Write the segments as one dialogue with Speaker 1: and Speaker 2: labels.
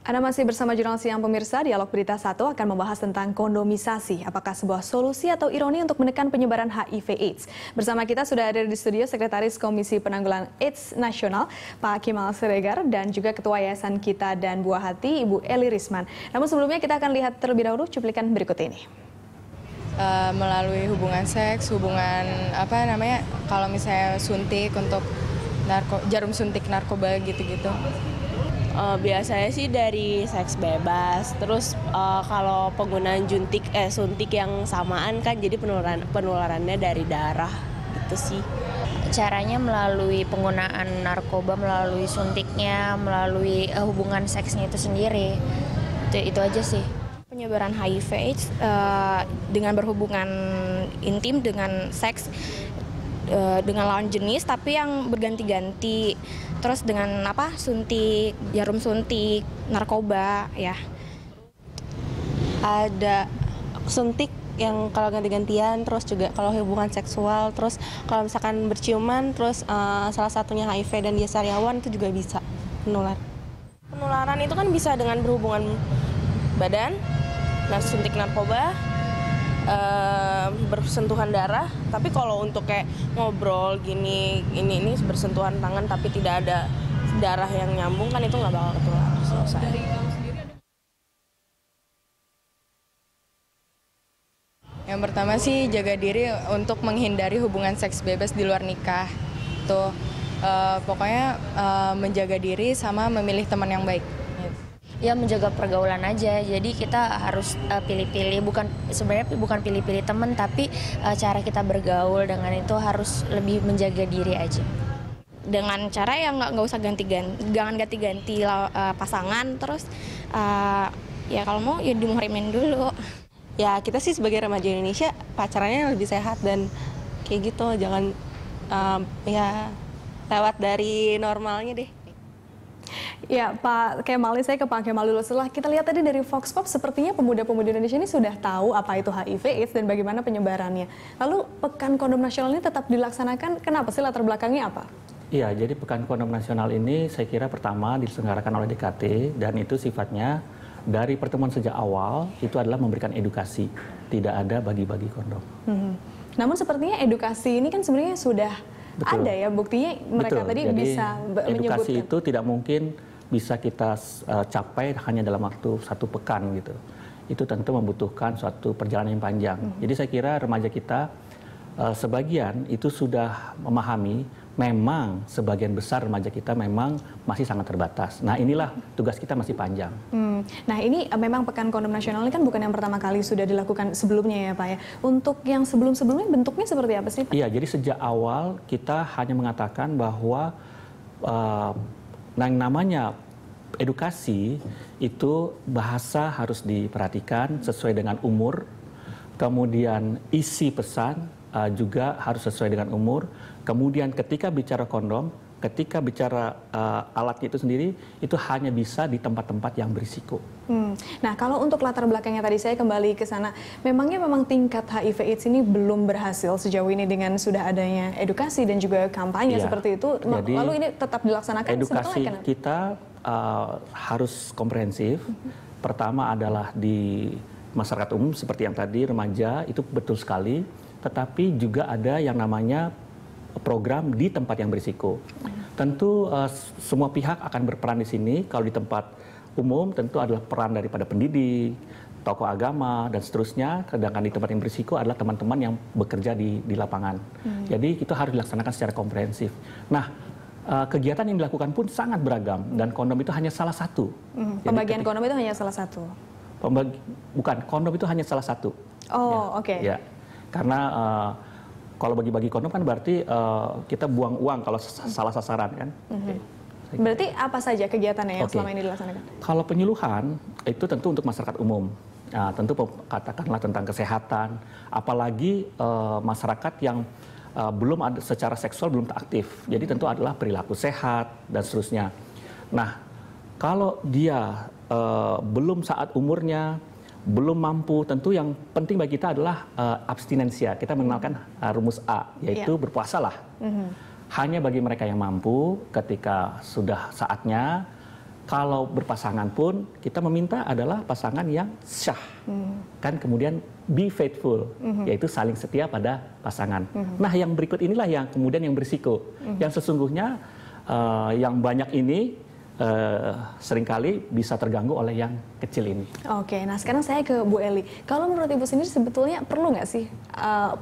Speaker 1: Anda masih bersama Jurnal Siang Pemirsa, Dialog Berita 1 akan membahas tentang kondomisasi. Apakah sebuah solusi atau ironi untuk menekan penyebaran HIV/AIDS? Bersama kita sudah ada di studio Sekretaris Komisi Penanggulangan AIDS Nasional, Pak Kemal Siregar, dan juga Ketua Yayasan Kita dan Buah Hati, Ibu Eli Risman. Namun sebelumnya kita akan lihat terlebih dahulu cuplikan berikut ini.
Speaker 2: Melalui hubungan seks, kalau misalnya suntik untuk jarum suntik narkoba gitu-gitu.
Speaker 3: Biasanya sih dari seks bebas, terus kalau penggunaan suntik yang samaan kan jadi penularannya dari darah gitu sih.
Speaker 4: Caranya melalui penggunaan narkoba, melalui suntiknya, melalui hubungan seksnya itu sendiri. Itu aja sih.
Speaker 5: Penyebaran HIV/AIDS dengan berhubungan intim dengan seks dengan lawan jenis tapi yang berganti-ganti, terus dengan suntik, jarum suntik, narkoba ya.
Speaker 3: Ada suntik yang kalau ganti-gantian, terus juga kalau hubungan seksual, terus kalau misalkan berciuman, terus salah satunya HIV dan dia sariawan itu juga bisa menular. Penularan itu kan bisa dengan berhubungan badan, suntik narkoba, bersentuhan darah. Tapi kalau untuk kayak ngobrol ini bersentuhan tangan tapi tidak ada darah yang nyambung kan itu nggak bakal ketular. Selesai.
Speaker 2: Yang pertama sih jaga diri untuk menghindari hubungan seks bebas di luar nikah. Pokoknya menjaga diri sama memilih teman yang baik.
Speaker 4: Ya menjaga pergaulan aja, jadi kita harus pilih-pilih, sebenarnya bukan pilih-pilih teman, tapi cara kita bergaul dengan itu harus lebih menjaga diri aja.
Speaker 5: Dengan cara yang nggak usah jangan ganti-ganti pasangan, terus ya kalau mau ya dimuhrimin dulu.
Speaker 3: Ya kita sih sebagai remaja Indonesia pacarannya lebih sehat dan kayak gitu, jangan lewat dari normalnya deh.
Speaker 1: Ya, Pak Kemal, saya ke Pak Kemal dulu. Setelah kita lihat tadi dari Vox Pop, sepertinya pemuda-pemuda Indonesia ini sudah tahu apa itu HIV/AIDS dan bagaimana penyebarannya. Lalu Pekan Kondom Nasional ini tetap dilaksanakan, kenapa sih, latar belakangnya apa?
Speaker 6: Iya, jadi Pekan Kondom Nasional ini saya kira pertama diselenggarakan oleh DKT dan itu sifatnya dari pertemuan sejak awal itu adalah memberikan edukasi, tidak ada bagi-bagi kondom.
Speaker 1: Namun sepertinya edukasi ini kan sebenarnya sudah ada ya, buktinya mereka tadi
Speaker 6: jadi,
Speaker 1: bisa menyebutkan.
Speaker 6: Edukasi itu tidak mungkin bisa kita capai hanya dalam waktu 1 pekan gitu. Itu tentu membutuhkan suatu perjalanan yang panjang. Jadi saya kira remaja kita sebagian itu sudah memahami, memang sebagian besar remaja kita memang masih sangat terbatas. Nah inilah tugas kita masih panjang.
Speaker 1: Nah ini memang Pekan Kondom Nasional ini kan bukan yang pertama kali, sudah dilakukan sebelumnya ya Pak ya. Untuk yang sebelum-sebelumnya bentuknya seperti apa sih Pak?
Speaker 6: Iya, jadi sejak awal kita hanya mengatakan bahwa yang namanya edukasi itu bahasa harus diperhatikan sesuai dengan umur, kemudian isi pesan juga harus sesuai dengan umur, kemudian ketika bicara kondom, ketika bicara alatnya itu sendiri, itu hanya bisa di tempat-tempat yang berisiko.
Speaker 1: Nah kalau untuk latar belakangnya tadi saya kembali ke sana, memang tingkat HIV/AIDS ini belum berhasil sejauh ini dengan sudah adanya edukasi dan juga kampanye seperti itu. Jadi, lalu ini tetap dilaksanakan?
Speaker 6: Edukasi kita harus komprehensif. Pertama adalah di masyarakat umum seperti yang tadi remaja itu betul sekali, tetapi juga ada yang namanya program di tempat yang berisiko. Tentu semua pihak akan berperan di sini. Kalau di tempat umum tentu adalah peran daripada pendidik, tokoh agama dan seterusnya. Sedangkan di tempat yang berisiko adalah teman-teman yang bekerja di lapangan. Jadi itu harus dilaksanakan secara komprehensif. Nah, kegiatan yang dilakukan pun sangat beragam dan kondom itu hanya salah satu.
Speaker 1: Pembagian kondom itu hanya salah satu.
Speaker 6: Bukan, kondom itu hanya salah satu.
Speaker 1: Oh, oke.
Speaker 6: Ya, karena kalau bagi-bagi kondom kan berarti kita buang uang kalau salah sasaran kan.
Speaker 1: Berarti apa saja kegiatannya yang selama ini dilaksanakan? Kalau
Speaker 6: penyuluhan itu tentu untuk masyarakat umum. Nah, tentu katakanlah tentang kesehatan, apalagi masyarakat yang belum ada secara seksual belum aktif. Jadi tentu adalah perilaku sehat dan seterusnya. Nah, kalau dia belum saat umurnya, belum mampu, tentu yang penting bagi kita adalah abstinensia. Kita mengenalkan rumus A, yaitu berpuasalah. Hanya bagi mereka yang mampu ketika sudah saatnya Kalau berpasangan pun kita meminta adalah pasangan yang syah, kan kemudian be faithful, yaitu saling setia pada pasangan. Nah, yang berikut inilah yang kemudian yang berisiko, yang sesungguhnya yang banyak ini seringkali bisa terganggu oleh yang kecil ini.
Speaker 1: Oke, nah sekarang saya ke Bu Eli. Kalau menurut Ibu sendiri sebetulnya perlu nggak sih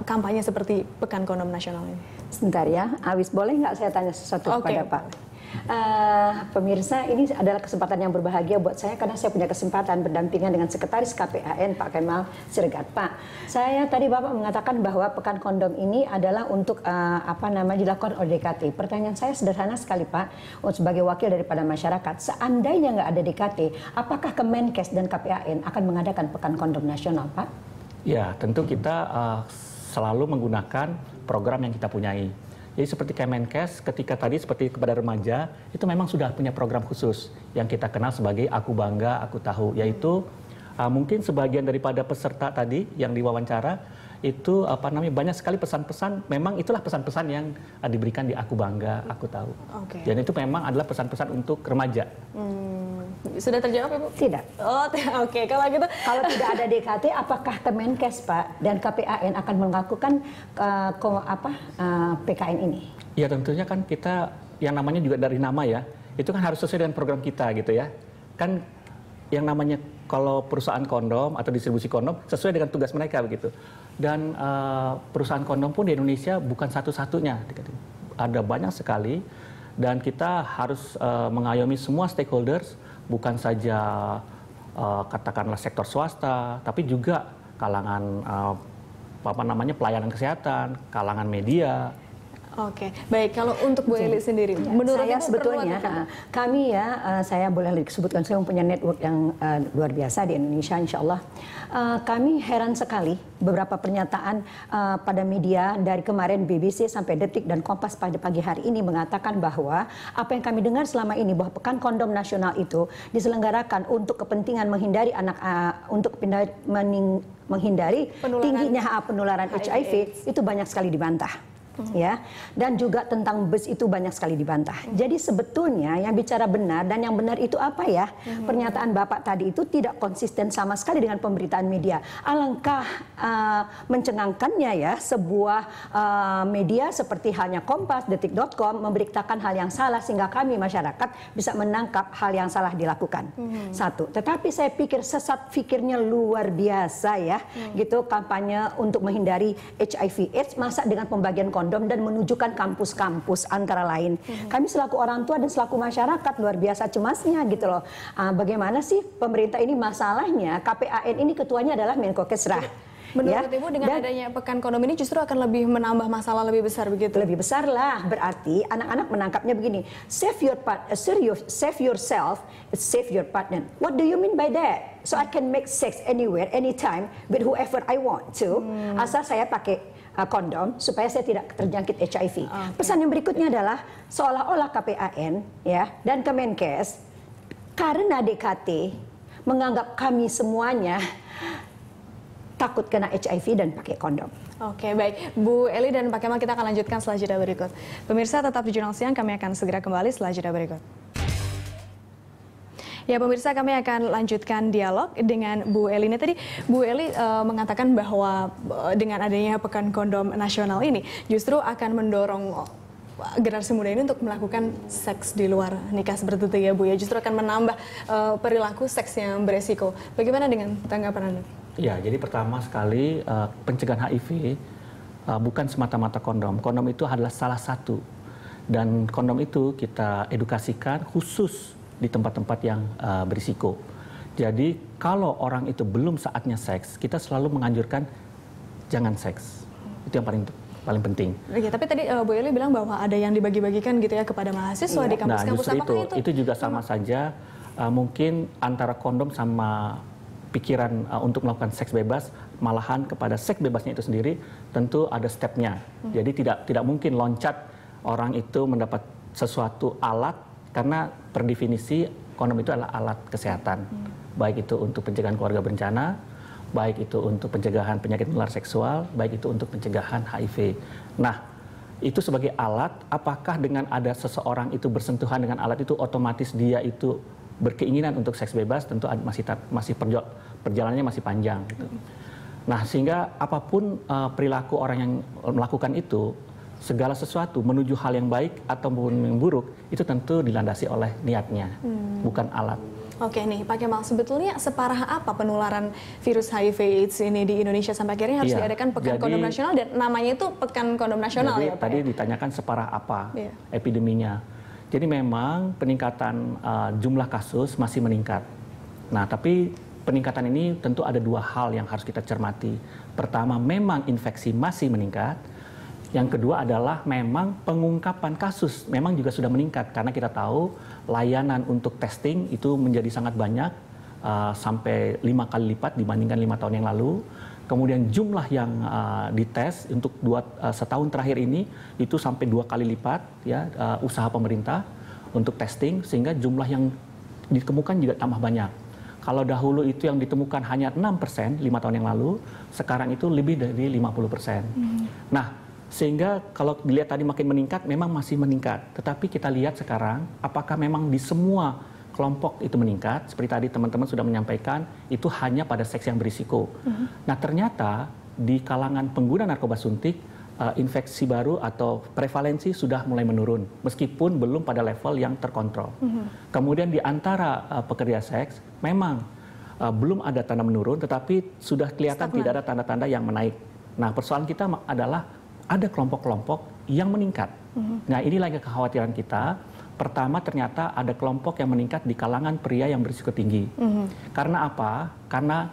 Speaker 1: kampanye seperti Pekan Kondom Nasional ini?
Speaker 7: Sebentar ya, Awis, boleh nggak saya tanya sesuatu kepada Pak? Pemirsa, ini adalah kesempatan yang berbahagia buat saya karena saya punya kesempatan berdampingan dengan Sekretaris KPAN Pak Kemal Siregar. Pak, saya tadi Bapak mengatakan bahwa Pekan Kondom ini adalah untuk dilakukan oleh DKT. Pertanyaan saya sederhana sekali Pak, sebagai wakil daripada masyarakat, seandainya nggak ada DKT, apakah Kemenkes dan KPAN akan mengadakan Pekan Kondom Nasional, Pak?
Speaker 6: Ya, tentu kita selalu menggunakan program yang kita punyai. Jadi seperti Kemenkes ketika tadi seperti kepada remaja itu memang sudah punya program khusus yang kita kenal sebagai Aku Bangga, Aku Tahu, yaitu mungkin sebagian daripada peserta tadi yang diwawancara itu banyak sekali pesan-pesan, memang itulah pesan-pesan yang diberikan di Aku Bangga, Aku Tahu. Dan itu memang adalah pesan-pesan untuk remaja.
Speaker 1: Sudah terjawab Ibu?
Speaker 7: Tidak.
Speaker 1: Oh, oke. Kalau gitu,
Speaker 7: kalau tidak ada DKT, apakah Kemenkes Pak dan KPAN akan melakukan PKN ini?
Speaker 6: Ya tentunya kan kita yang namanya juga dari nama ya, itu kan harus sesuai dengan program kita gitu ya. Kan yang namanya kalau perusahaan kondom atau distribusi kondom sesuai dengan tugas mereka begitu. Dan perusahaan kondom pun di Indonesia bukan satu-satunya, ada banyak sekali. Dan kita harus mengayomi semua stakeholders, bukan saja katakanlah sektor swasta, tapi juga kalangan pelayanan kesehatan, kalangan media.
Speaker 1: Oke, baik. Kalau untuk Bu Eli sendiri, menurut
Speaker 7: saya sebetulnya kami saya boleh disebutkan saya mempunyai network yang luar biasa di Indonesia, insya Allah. Kami heran sekali beberapa pernyataan pada media dari kemarin BBC sampai Detik dan Kompas pada pagi hari ini mengatakan bahwa apa yang kami dengar selama ini bahwa Pekan Kondom Nasional itu diselenggarakan untuk kepentingan menghindari menghindari tingginya penularan HIV itu banyak sekali dibantah. Ya, dan juga tentang bus itu banyak sekali dibantah. Jadi sebetulnya yang bicara benar dan yang benar itu apa ya? Pernyataan Bapak tadi itu tidak konsisten sama sekali dengan pemberitaan media. Alangkah mencengangkannya ya sebuah media seperti halnya Kompas, Detik.com memberitakan hal yang salah sehingga kami masyarakat bisa menangkap hal yang salah dilakukan. Satu, tetapi saya pikir sesat pikirnya luar biasa ya, gitu kampanye untuk menghindari HIV/AIDS masa dengan pembagian kondom dan menunjukkan kampus-kampus antara lain. Kami selaku orang tua dan selaku masyarakat luar biasa cemasnya gitu loh. Bagaimana sih pemerintah ini masalahnya? KPAN ini ketuanya adalah Menko Kesra.
Speaker 1: Menurut Ibu dengan adanya Pekan Kondom ini justru akan lebih menambah masalah lebih besar begitu?
Speaker 7: Lebih besar lah, berarti anak-anak menangkapnya begini, save yourself, save your partner. What do you mean by that? So I can make sex anywhere, anytime, with whoever I want to, asal saya pakai kondom supaya saya tidak terjangkit HIV. Pesan yang berikutnya adalah seolah-olah KPAN ya dan Kemenkes karena DKT menganggap kami semuanya takut kena HIV dan pakai kondom.
Speaker 1: Oke, baik. Bu Eli dan Pak Kemal, kita akan lanjutkan setelah jeda berikut. Pemirsa tetap di Jurnal Siang, kami akan segera kembali setelah jeda berikut. Ya pemirsa, kami akan lanjutkan dialog dengan Bu Eli. Ini tadi Bu Eli mengatakan bahwa dengan adanya Pekan Kondom Nasional ini justru akan mendorong generasi muda ini untuk melakukan seks di luar nikah seperti itu ya Bu ya. Justru akan menambah perilaku seks yang beresiko. Bagaimana dengan tanggapan Anda?
Speaker 6: Ya, jadi pertama sekali pencegahan HIV bukan semata-mata kondom. Kondom itu adalah salah satu. Dan kondom itu kita edukasikan khusus di tempat-tempat yang berisiko. Jadi kalau orang itu belum saatnya seks, kita selalu menganjurkan jangan seks. Itu yang paling penting.
Speaker 1: Ya, tapi tadi Bu Eli bilang bahwa ada yang dibagi-bagikan gitu ya kepada mahasiswa di kampus-kampus.
Speaker 6: Nah, justru itu juga sama saja mungkin antara kondom sama pikiran untuk melakukan seks bebas, malahan kepada seks bebasnya itu sendiri tentu ada stepnya. Jadi tidak mungkin loncat orang itu mendapat sesuatu alat. Karena per definisi kondom itu adalah alat kesehatan, baik itu untuk pencegahan keluarga berencana, baik itu untuk pencegahan penyakit menular seksual, baik itu untuk pencegahan HIV. Nah, itu sebagai alat, apakah dengan ada seseorang itu bersentuhan dengan alat itu otomatis dia itu berkeinginan untuk seks bebas tentu masih perjalanannya masih panjang gitu. Nah, sehingga apapun perilaku orang yang melakukan itu, segala sesuatu menuju hal yang baik ataupun yang buruk itu tentu dilandasi oleh niatnya, bukan alat.
Speaker 1: Oke nih, Pak Kemal, sebetulnya separah apa penularan virus HIV/AIDS ini di Indonesia sampai akhirnya harus diadakan Pekan Kondom Nasional, dan namanya itu Pekan Kondom Nasional ya Pak?
Speaker 6: Tadi ditanyakan separah apa epideminya. Jadi memang peningkatan jumlah kasus masih meningkat. Nah, tapi peningkatan ini tentu ada dua hal yang harus kita cermati. Pertama, memang infeksi masih meningkat. Yang kedua adalah memang pengungkapan kasus memang juga sudah meningkat, karena kita tahu layanan untuk testing itu menjadi sangat banyak, sampai 5 kali lipat dibandingkan 5 tahun yang lalu. Kemudian jumlah yang dites untuk setahun terakhir ini itu sampai 2 kali lipat ya, usaha pemerintah untuk testing, sehingga jumlah yang ditemukan juga tambah banyak. Kalau dahulu itu yang ditemukan hanya 6% 5 tahun yang lalu, sekarang itu lebih dari 50%. Nah, sehingga kalau dilihat tadi makin meningkat, memang masih meningkat. Tetapi kita lihat sekarang, apakah memang di semua kelompok itu meningkat? Seperti tadi teman-teman sudah menyampaikan, itu hanya pada seks yang berisiko. Nah, ternyata di kalangan pengguna narkoba suntik, infeksi baru atau prevalensi sudah mulai menurun, meskipun belum pada level yang terkontrol. Kemudian di antara pekerja seks, memang belum ada tanda menurun, tetapi sudah kelihatan tidak ada tanda-tanda yang menaik. Nah, persoalan kita adalah ada kelompok-kelompok yang meningkat. Nah, inilah kekhawatiran kita. Pertama, ternyata ada kelompok yang meningkat di kalangan pria yang berisiko tinggi. Karena apa? Karena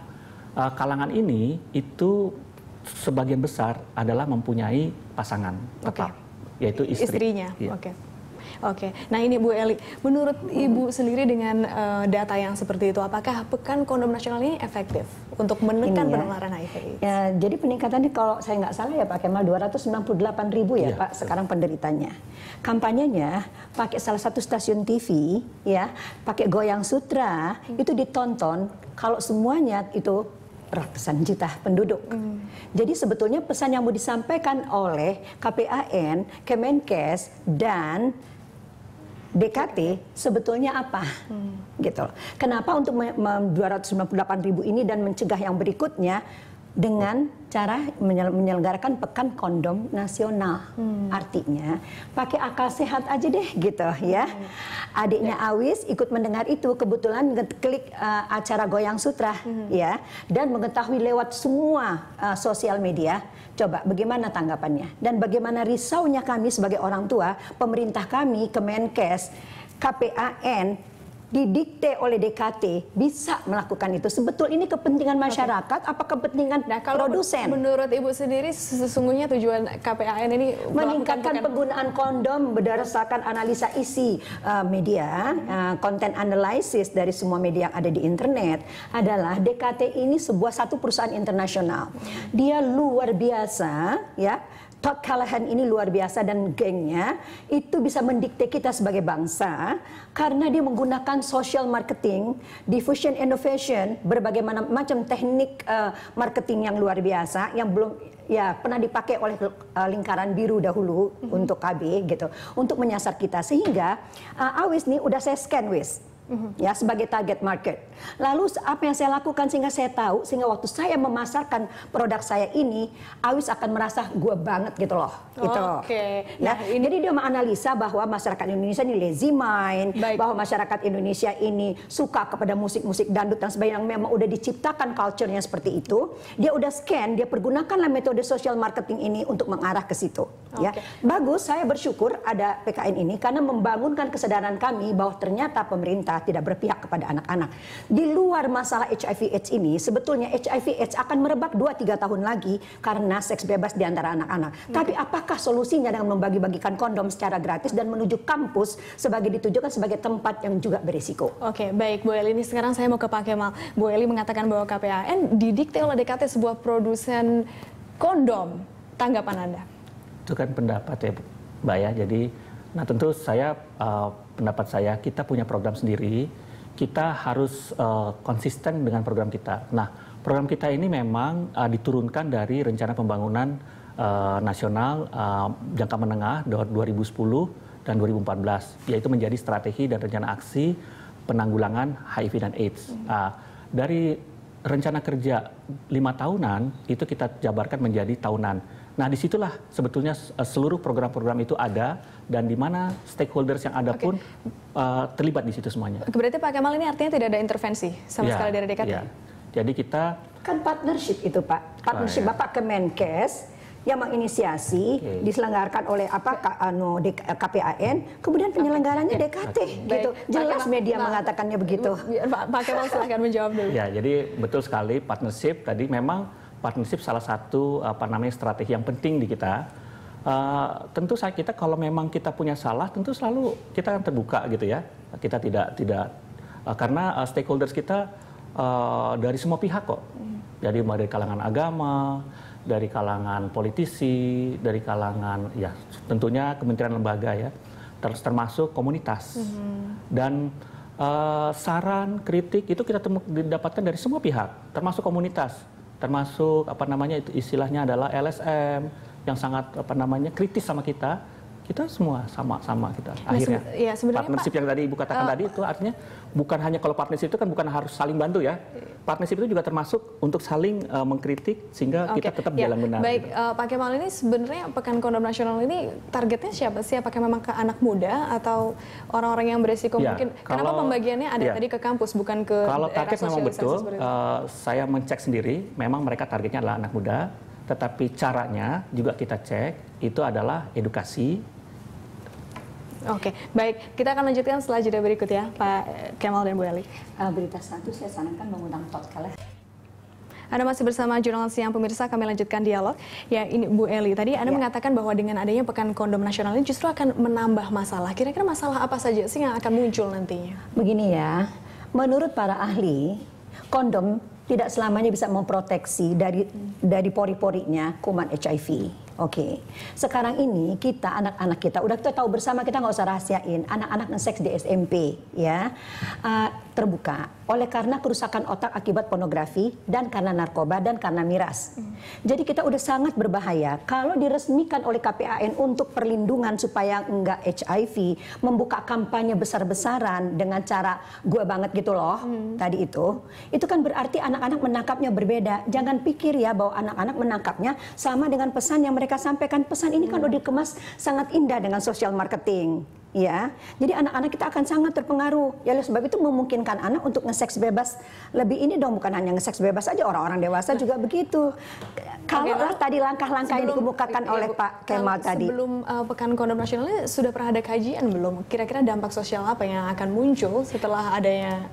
Speaker 6: kalangan ini itu sebagian besar adalah mempunyai pasangan tetap, yaitu istrinya.
Speaker 1: Oke. Nah ini Bu Eli, menurut Ibu sendiri dengan data yang seperti itu, apakah Pekan Kondom Nasional ini efektif untuk menekan penularan HIV/AIDS?
Speaker 7: Ya, jadi peningkatannya kalau saya nggak salah ya Pak Kemal, 298.000 ya Pak sekarang penderitanya. Kampanyenya pakai salah satu stasiun TV ya, pakai Goyang Sutra, itu ditonton kalau semuanya itu ratusan juta penduduk. Jadi sebetulnya pesan yang mau disampaikan oleh KPAN, Kemenkes, dan DKT sebetulnya apa? Gitu. Kenapa untuk 298.000 ini dan mencegah yang berikutnya dengan cara menyelenggarakan Pekan Kondom Nasional. Artinya pakai akal sehat aja deh gitu ya. Adiknya Awis ikut mendengar itu, kebetulan klik acara Goyang Sutra ya, dan mengetahui lewat semua sosial media. Coba bagaimana tanggapannya dan bagaimana risaunya kami sebagai orang tua, pemerintah kami, Kemenkes, KPAN didikte oleh DKT bisa melakukan itu. Sebetulnya ini kepentingan masyarakat apa kepentingan produsen?
Speaker 1: Menurut Ibu sendiri sesungguhnya tujuan KPAN ini
Speaker 7: meningkatkan penggunaan kondom berdasarkan analisa isi media, konten analisis dari semua media yang ada di internet adalah DKT ini satu perusahaan internasional. Dia luar biasa ya. Todd Callahan ini luar biasa dan gengnya itu bisa mendikte kita sebagai bangsa karena dia menggunakan social marketing, diffusion innovation, berbagai macam teknik marketing yang luar biasa yang belum pernah dipakai oleh lingkaran biru dahulu untuk KB gitu untuk menyasar kita, sehingga Awis nih udah saya scan Wis. Ya, sebagai target market. Lalu apa yang saya lakukan sehingga saya tahu, sehingga waktu saya memasarkan produk saya ini, Awis akan merasa gue banget gitu loh. Gitu.
Speaker 1: Nah,
Speaker 7: jadi dia menganalisa bahwa masyarakat Indonesia ini lazy mind, bahwa masyarakat Indonesia ini suka kepada musik-musik dangdut dan sebagainya yang memang udah diciptakan culture-nya seperti itu. Dia udah scan, dia pergunakanlah metode social marketing ini untuk mengarah ke situ. Ya, bagus. Saya bersyukur ada PKN ini karena membangunkan kesadaran kami bahwa ternyata pemerintah tidak berpihak kepada anak-anak. Di luar masalah HIV/AIDS ini, sebetulnya HIV/AIDS akan merebak 2-3 tahun lagi karena seks bebas di antara anak-anak. Tapi apakah solusinya dengan membagi-bagikan kondom secara gratis dan menuju kampus ditujukan sebagai tempat yang juga berisiko?
Speaker 1: Oke, baik Bu Eli, ini sekarang saya mau ke Pak Kemal. Bu Eli mengatakan bahwa KPAN didikte oleh DKT sebuah produsen kondom. Tanggapan Anda?
Speaker 6: Itu kan pendapat ya Mbak ya, jadi nah tentu saya pendapat saya, kita punya program sendiri, kita harus konsisten dengan program kita. Nah, program kita ini memang diturunkan dari rencana pembangunan nasional jangka menengah 2010 dan 2014, yaitu menjadi strategi dan rencana aksi penanggulangan HIV dan AIDS. Dari rencana kerja 5 tahunan itu kita jabarkan menjadi tahunan. Nah, disitulah sebetulnya seluruh program-program itu ada dan di mana stakeholders yang ada pun terlibat di situ semuanya.
Speaker 1: Berarti Pak Kemal ini artinya tidak ada intervensi sama sekali dari DKT?
Speaker 6: Ya. Jadi kita
Speaker 7: kan partnership itu Pak, partnership Bapak Kemenkes yang menginisiasi diselenggarakan oleh KPAN, kemudian penyelenggaranya DKT, gitu. Jelas media mengatakannya begitu.
Speaker 1: Pak Kemal silahkan menjawab dulu.
Speaker 6: Ya, jadi betul sekali partnership tadi memang partnership salah satu strategi yang penting di kita. Tentu kita kalau memang kita punya salah, tentu selalu kita akan terbuka gitu ya. Kita tidak karena stakeholders kita dari semua pihak kok. Jadi dari kalangan agama, dari kalangan politisi, dari kalangan ya tentunya kementerian lembaga ya, termasuk komunitas. Dan saran, kritik itu kita didapatkan dari semua pihak, termasuk komunitas, termasuk itu istilahnya adalah LSM yang sangat kritis sama kita. Kita semua sama kita akhirnya.
Speaker 1: Ya,
Speaker 6: partnership yang tadi Ibu katakan tadi itu artinya bukan hanya kalau partnership itu kan bukan harus saling bantu ya. Partnership itu juga termasuk untuk saling mengkritik sehingga kita tetap jalan benar.
Speaker 1: Baik, gitu. Pak Kemal ini sebenarnya Pekan Kondom Nasional ini targetnya siapa sih? Apakah memang ke anak muda atau orang-orang yang beresiko mungkin? Kenapa pembagiannya ada tadi ke kampus bukan ke
Speaker 6: kalau target memang betul, saya mencek sendiri, memang mereka targetnya adalah anak muda, tetapi caranya juga kita cek itu adalah edukasi.
Speaker 1: Oke, baik. Kita akan lanjutkan setelah jeda berikut ya, Pak Kemal dan Bu Eli.
Speaker 7: Berita satu saya sarankan mengundang podcast.
Speaker 1: Anda masih bersama Jurnal Siang pemirsa, kami lanjutkan dialog. Ya, ini Bu Eli, tadi Anda mengatakan bahwa dengan adanya Pekan Kondom Nasional ini justru akan menambah masalah. Kira-kira masalah apa saja sih yang akan muncul nantinya?
Speaker 7: Begini ya, menurut para ahli, kondom tidak selamanya bisa memproteksi dari pori-porinya kuman HIV. Oke. Sekarang ini kita anak-anak kita udah kita tahu bersama, kita nggak usah rahasiain, anak-anak nge-seks di SMP ya terbuka oleh karena kerusakan otak akibat pornografi dan karena narkoba dan karena miras. Jadi kita udah sangat berbahaya kalau diresmikan oleh KPAN untuk perlindungan supaya enggak HIV, membuka kampanye besar-besaran dengan cara gua banget gitu loh. Tadi itu kan berarti anak-anak menangkapnya berbeda. Jangan pikir ya bahwa anak-anak menangkapnya sama dengan pesan yang mereka sampaikan. Pesan ini kan udah dikemas sangat indah dengan social marketing. Ya, jadi anak-anak kita akan sangat terpengaruh. Ya, oleh sebab itu memungkinkan anak untuk nge-seks bebas lebih ini dong, bukan hanya nge-seks bebas aja, orang-orang dewasa juga begitu. Kalau tadi langkah-langkah yang dikemukakan oleh Pak Kemal tadi.
Speaker 1: Sebelum Pekan Kondom Nasional ini sudah pernah ada kajian belum? Kira-kira dampak sosial apa yang akan muncul setelah adanya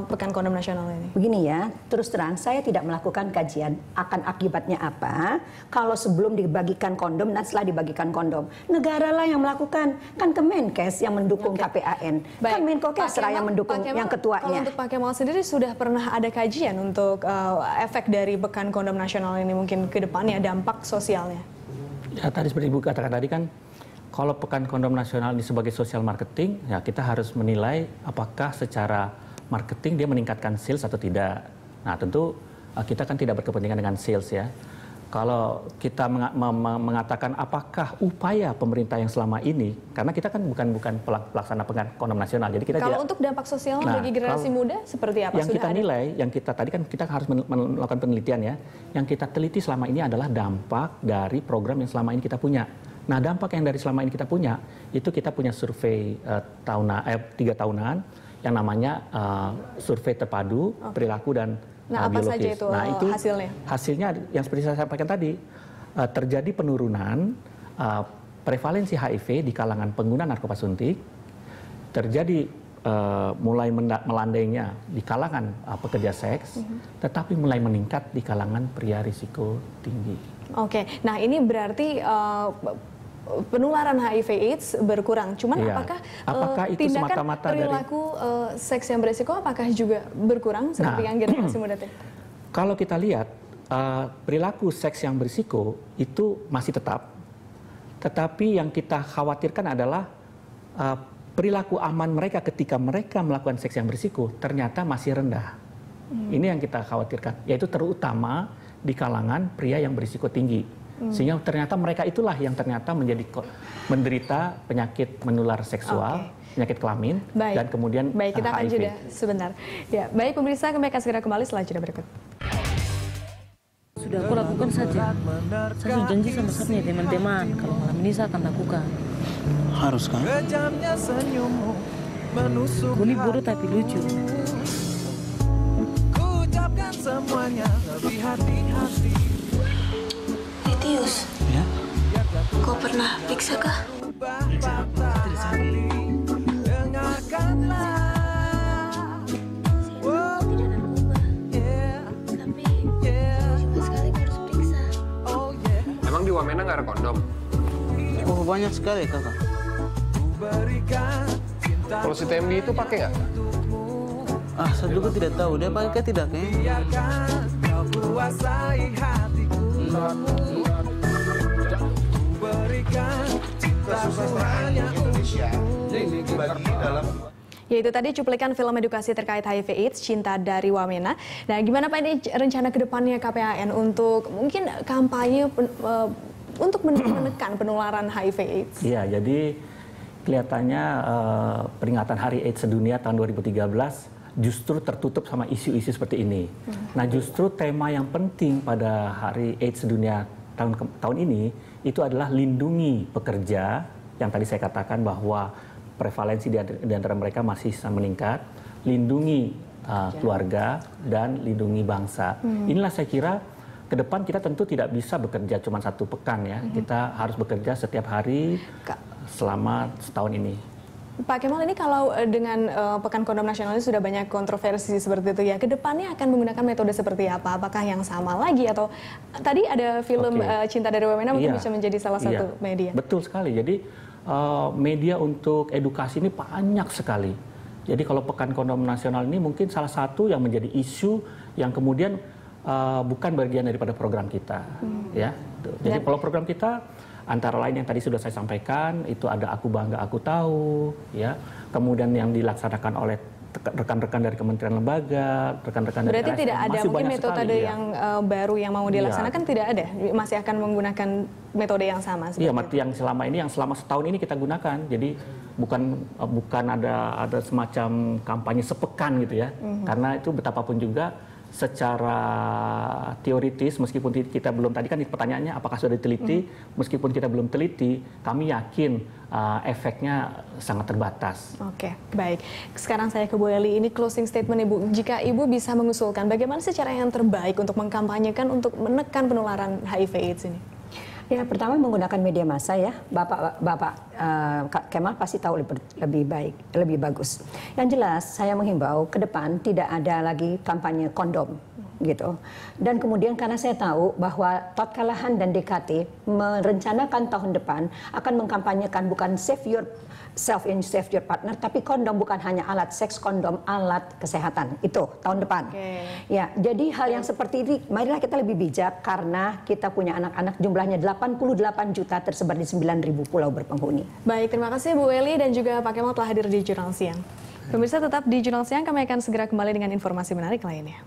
Speaker 1: Pekan Kondom Nasional ini?
Speaker 7: Begini ya, terus terang saya tidak melakukan kajian akan akibatnya apa kalau sebelum dibagikan kondom dan setelah dibagikan kondom. Negara lah yang melakukan, kan Kemenkes yang mendukung KPAN, kan Menkokes yang mendukung yang ketuanya.
Speaker 1: Kalau untuk Pak Kemal sendiri sudah pernah ada kajian untuk efek dari Pekan Kondom Nasional ini mungkin ke depannya, dampak sosialnya?
Speaker 6: Ya, tadi seperti Ibu katakan tadi kan, kalau Pekan Kondom Nasional ini sebagai social marketing, ya kita harus menilai apakah secara marketing dia meningkatkan sales atau tidak. Nah, tentu kita kan tidak berkepentingan dengan sales ya. Kalau kita mengatakan apakah upaya pemerintah yang selama ini, karena kita kan bukan pelaksana Pekan Kondom Nasional, jadi kita
Speaker 1: kalau untuk dampak sosial bagi generasi muda seperti apa?
Speaker 6: Yang kita nilai, yang kita tadi kan kita harus melakukan penelitian ya. Yang kita teliti selama ini adalah dampak dari program yang selama ini kita punya. Nah, dampak yang dari selama ini kita punya, itu kita punya survei 3 tahunan yang namanya survei terpadu perilaku dan
Speaker 1: apa
Speaker 6: biologis.
Speaker 1: saja itu,
Speaker 6: itu
Speaker 1: hasilnya?
Speaker 6: Hasilnya yang seperti saya sampaikan tadi, terjadi penurunan prevalensi HIV di kalangan pengguna narkoba suntik, terjadi mulai melandainya di kalangan pekerja seks, tetapi mulai meningkat di kalangan pria risiko tinggi.
Speaker 1: Oke, nah ini berarti penularan HIV/AIDS berkurang. Cuman apakah
Speaker 6: itu
Speaker 1: tindakan perilaku seks yang beresiko apakah juga berkurang seperti yang generasi muda?
Speaker 6: Kalau kita lihat perilaku seks yang berisiko itu masih tetap, tetapi yang kita khawatirkan adalah perilaku aman mereka ketika mereka melakukan seks yang berisiko ternyata masih rendah. Ini yang kita khawatirkan, yaitu terutama di kalangan pria yang berisiko tinggi. Sehingga ternyata mereka itulah yang ternyata menderita penyakit menular seksual, penyakit kelamin, dan kemudian
Speaker 1: baik, kita akan
Speaker 6: HIV.
Speaker 1: jeda sebentar. Ya, baik pemirsa, kami akan segera kembali setelah jeda berikut.
Speaker 8: Sudah aku lakukan saja. Saya sudah janji sama Sapni teman-teman kalau malam ini saya akan lakukan.
Speaker 9: Harus kan?
Speaker 8: Buni bodoh tapi lucu.
Speaker 10: Titius,
Speaker 9: Ya?
Speaker 10: kau pernah periksa kah?
Speaker 11: Emang di Wamena nggak ada kondom?
Speaker 9: Oh, banyak sekali kakak.
Speaker 11: Kalau si TMD itu pakai nggak?
Speaker 9: Ah, saya juga tidak tahu. Dia pakai tidak kayaknya.
Speaker 1: Ya, itu tadi cuplikan film edukasi terkait HIV/AIDS Cinta dari Wamena. Nah, gimana Pak ini rencana ke depannya KPAN untuk mungkin kampanye untuk menekan penularan HIV/AIDS?
Speaker 6: Iya, jadi kelihatannya peringatan Hari AIDS Sedunia tahun 2013 justru tertutup sama isu-isu seperti ini. Nah, justru tema yang penting pada Hari AIDS Sedunia tahun ini itu adalah lindungi pekerja, yang tadi saya katakan bahwa prevalensi di antara mereka masih meningkat, lindungi keluarga, dan lindungi bangsa. Inilah saya kira ke depan kita tentu tidak bisa bekerja cuma 1 pekan ya. Kita harus bekerja setiap hari selama setahun ini.
Speaker 1: Pak Kemal, ini kalau dengan Pekan Kondom Nasional ini sudah banyak kontroversi seperti itu ya, ke depannya akan menggunakan metode seperti apa? Apakah yang sama lagi atau tadi ada film Cinta dari Wamena mungkin bisa menjadi salah satu media?
Speaker 6: Betul sekali. Jadi media untuk edukasi ini banyak sekali. Jadi kalau Pekan Kondom Nasional ini mungkin salah satu yang menjadi isu yang kemudian bukan bagian daripada program kita, ya. Jadi kalau program kita antara lain yang tadi sudah saya sampaikan, itu ada Aku Bangga Aku Tahu, ya. Kemudian yang dilaksanakan oleh rekan-rekan dari kementerian lembaga, rekan-rekan dari
Speaker 1: Berarti tidak ada mungkin metode yang baru yang mau dilaksanakan, tidak ada, masih akan menggunakan metode yang sama.
Speaker 6: Iya, yang selama ini, yang selama setahun ini kita gunakan. Jadi bukan ada semacam kampanye sepekan gitu ya, karena itu betapapun juga secara teoritis, meskipun kita belum, tadi kan pertanyaannya apakah sudah diteliti, meskipun kita belum teliti, kami yakin efeknya sangat terbatas.
Speaker 1: Oke, baik. Sekarang saya ke Bu Eli, ini closing statement Ibu. Jika Ibu bisa mengusulkan bagaimana sih cara yang terbaik untuk mengkampanyekan untuk menekan penularan HIV/AIDS ini?
Speaker 7: Ya, pertama menggunakan media massa ya. Bapak Kemal pasti tahu lebih baik, lebih bagus. Yang jelas saya menghimbau ke depan tidak ada lagi kampanye kondom gitu. Dan kemudian karena saya tahu bahwa Tatkalahan dan DKT merencanakan tahun depan akan mengkampanyekan bukan save yourself and save your partner, tapi kondom bukan hanya alat seks, kondom alat kesehatan. Itu tahun depan. Ya, jadi hal yang seperti ini marilah kita lebih bijak karena kita punya anak-anak jumlahnya 88 juta tersebar di 9.000 pulau berpenghuni.
Speaker 1: Baik, terima kasih Bu Eli dan juga Pak Kemal telah hadir di Jurnal Siang. Pemirsa tetap di Jurnal Siang, kami akan segera kembali dengan informasi menarik lainnya.